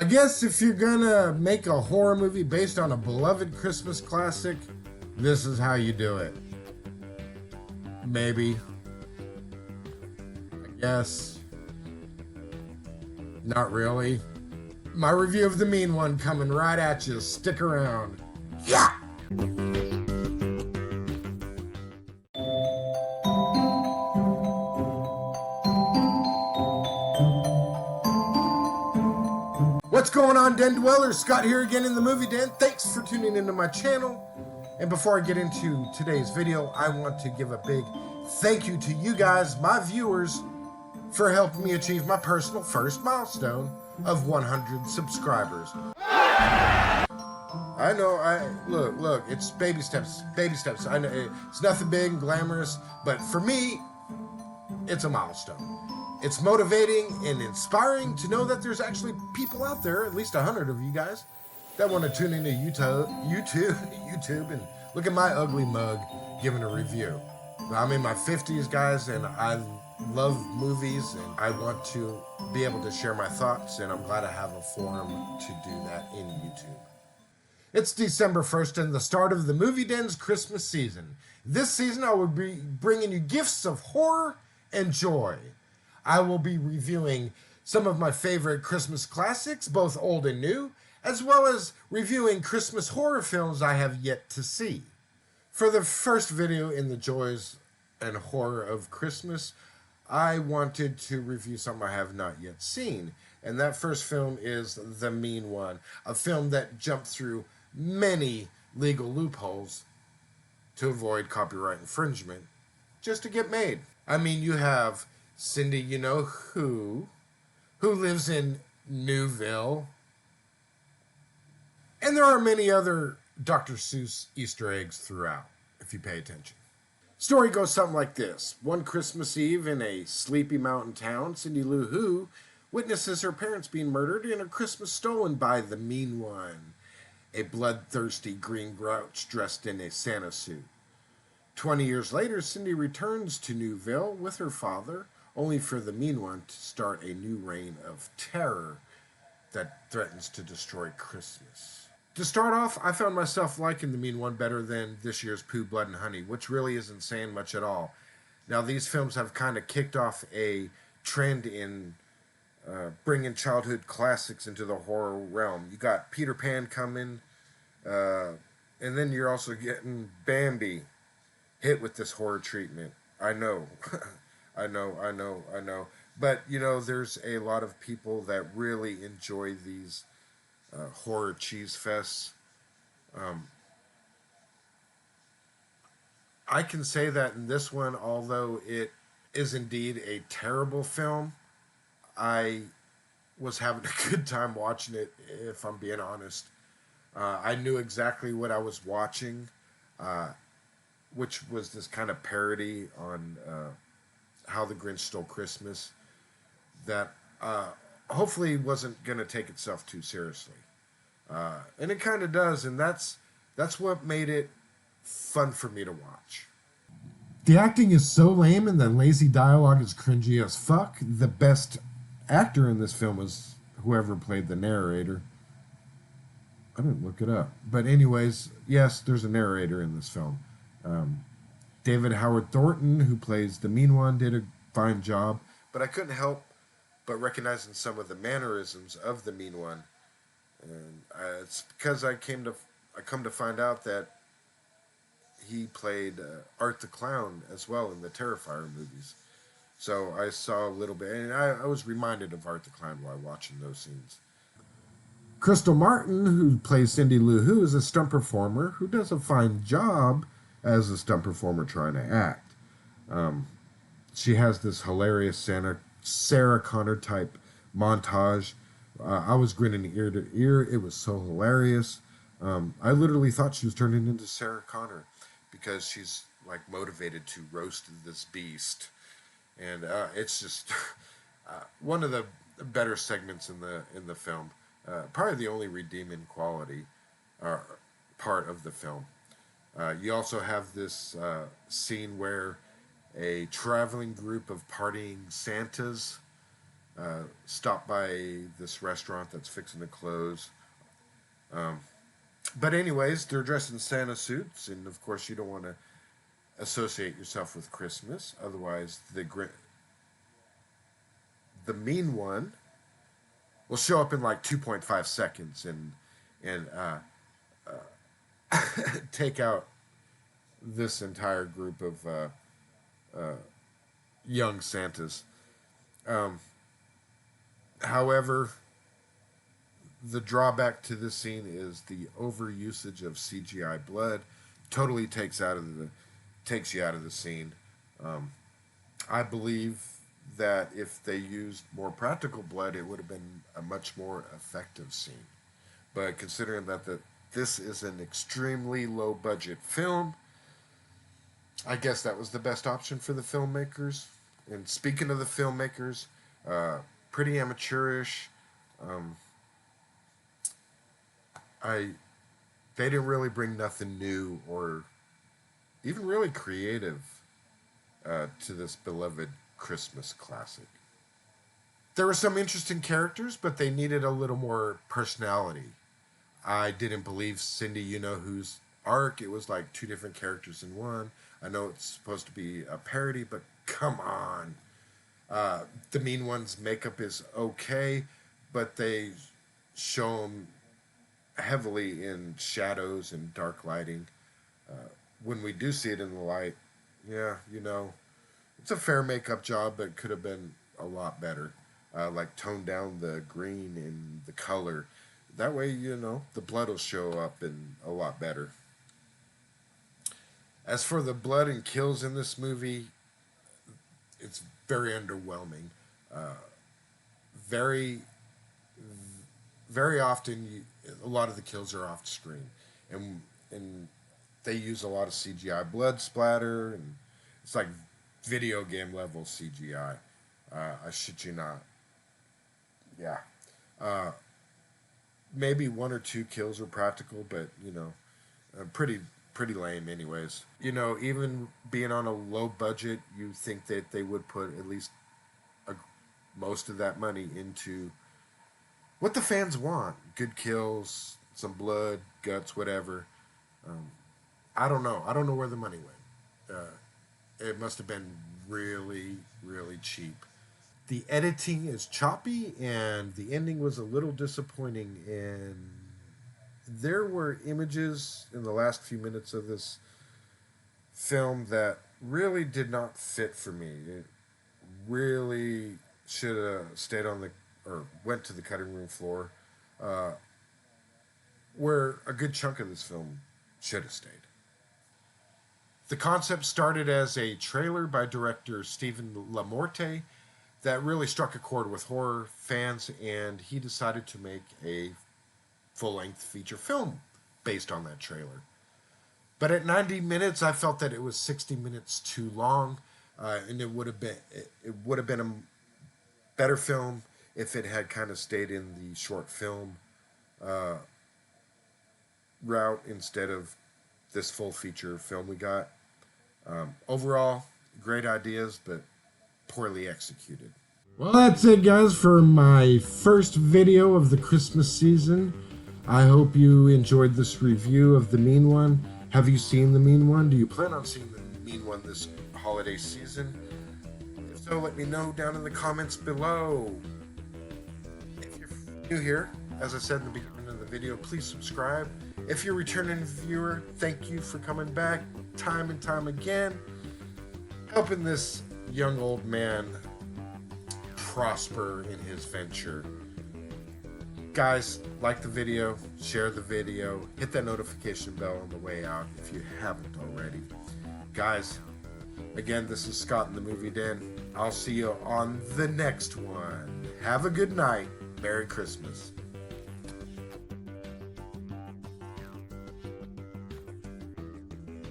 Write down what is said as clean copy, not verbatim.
I guess if you're gonna make a horror movie based on a beloved Christmas classic, this is how you do it. Maybe. I guess. Not really. My review of The Mean One coming right at you. Stick around. Yeah! What's going on, Den Dwellers? Scott here again in the Movie Den. Thanks for tuning into my channel. And before I get into today's video, I want to give a big thank you to you guys, my viewers, for helping me achieve my personal first milestone of 100 subscribers. I know, look, it's baby steps. I know it's nothing big and glamorous, but for me, it's a milestone. It's motivating and inspiring to know that there's actually people out there, at least 100 of you guys, that want to tune into YouTube and look at my ugly mug giving a review. I'm in my 50s, guys, and I love movies, and I want to be able to share my thoughts, and I'm glad I have a forum to do that in YouTube. It's December 1st and the start of the Movie Den's Christmas season. This season, I will be bringing you gifts of horror and joy. I will be reviewing some of my favorite Christmas classics, both old and new, as well as reviewing Christmas horror films I have yet to see. For the first video in the joys and horror of Christmas, I wanted to review something I have not yet seen. And that first film is The Mean One, a film that jumped through many legal loopholes to avoid copyright infringement just to get made. I mean, you have Cindy, you know who lives in Newville. And there are many other Dr. Seuss Easter eggs throughout, if you pay attention. Story goes something like this. One Christmas Eve in a sleepy mountain town, Cindy Lou Who witnesses her parents being murdered and her Christmas stolen by the Mean One, a bloodthirsty green grouch dressed in a Santa suit. 20 years later, Cindy returns to Newville with her father, only for the Mean One to start a new reign of terror that threatens to destroy Christmas. To start off, I found myself liking the Mean One better than this year's Pooh Blood Honey, which really isn't saying much at all. Now, these films have kind of kicked off a trend in bringing childhood classics into the horror realm. You got Peter Pan coming, and then you're also getting Bambi hit with this horror treatment. I know. I know. But, you know, there's a lot of people that really enjoy these horror cheese fests. I can say that in this one, although it is indeed a terrible film, I was having a good time watching it, if I'm being honest. I knew exactly what I was watching, which was this kind of parody on How the Grinch Stole Christmas that hopefully wasn't going to take itself too seriously. And it kind of does, and that's what made it fun for me to watch. The acting is so lame and the lazy dialogue is cringy as fuck. The best actor in this film was whoever played the narrator. I didn't look it up. But anyways, yes, there's a narrator in this film. David Howard Thornton, who plays the Mean One, did a fine job, but I couldn't help but recognizing some of the mannerisms of the Mean One, and it's because I come to find out that he played Art the Clown as well in the Terrifier movies. So I saw a little bit, and I was reminded of Art the Clown while watching those scenes. Crystal Martin, who plays Cindy Lou Who, is a stunt performer who does a fine job as a stunt performer trying to act. She has this hilarious Sarah Connor type montage. I was grinning ear to ear. It was so hilarious. I literally thought she was turning into Sarah Connor because she's like motivated to roast this beast. And it's just one of the better segments in the film. Probably the only redeeming quality part of the film. You also have this scene where a traveling group of partying Santas stop by this restaurant that's fixing to close. Um, but anyways, they're dressed in Santa suits, and of course you don't want to associate yourself with Christmas. Otherwise, the mean one will show up in like 2.5 seconds and take out this entire group of uh, young Santas. Um, However, the drawback to this scene is the overusage of CGI blood. Totally takes you out of the scene. Um, I believe that if they used more practical blood, it would have been a much more effective scene. But considering that this is an extremely low budget film, I guess that was the best option for the filmmakers. And speaking of the filmmakers, uh, pretty amateurish. Um, I they didn't really bring nothing new or even really creative to this beloved Christmas classic. There were some interesting characters, but they needed a little more personality. I didn't believe Cindy, you know who's arc. It was like two different characters in one. I know it's supposed to be a parody, but come on. The Mean One's makeup is okay, but they show him heavily in shadows and dark lighting. Uh, when we do see it in the light, yeah, it's a fair makeup job, but could have been a lot better. Like tone down the green and the color. That way, the blood will show up and a lot better. As for the blood and kills in this movie, it's very underwhelming. Uh, very, very often, a lot of the kills are off screen, and they use a lot of CGI blood splatter, and it's like video game level CGI. I shit you not. Yeah. Uh, Maybe one or two kills were practical, but pretty lame anyways. Even being on a low budget, you think that they would put at least a, most of that money into what the fans want: good kills, some blood, guts, whatever. Um, I don't know. I don't know where the money went. It must have been really, really cheap. The editing is choppy, and the ending was a little disappointing. And there were images in the last few minutes of this film that really did not fit for me. It really should have stayed on the or went to the cutting room floor, uh, where a good chunk of this film should have stayed. The concept started as a trailer by director Stephen Lamorte that really struck a chord with horror fans, and he decided to make a full-length feature film based on that trailer. But at 90 minutes, I felt that it was 60 minutes too long, and it would have been a better film if it had kind of stayed in the short film uh, route instead of this full feature film we got. Overall, great ideas, but poorly executed. Well, that's it, guys, for my first video of the Christmas season. I hope you enjoyed this review of The Mean One. Have you seen The Mean One? Do you plan on seeing The Mean One this holiday season? If so, let me know down in the comments below. If you're new here, as I said in the beginning of the video, please subscribe. If you're a returning viewer, thank you for coming back time and time again, helping this young old man prosper in his venture. Guys, like the video, share the video, hit that notification bell on the way out if you haven't already. Guys, again, this is Scott in the Movie Den. I'll see you on the next one. Have a good night. Merry Christmas.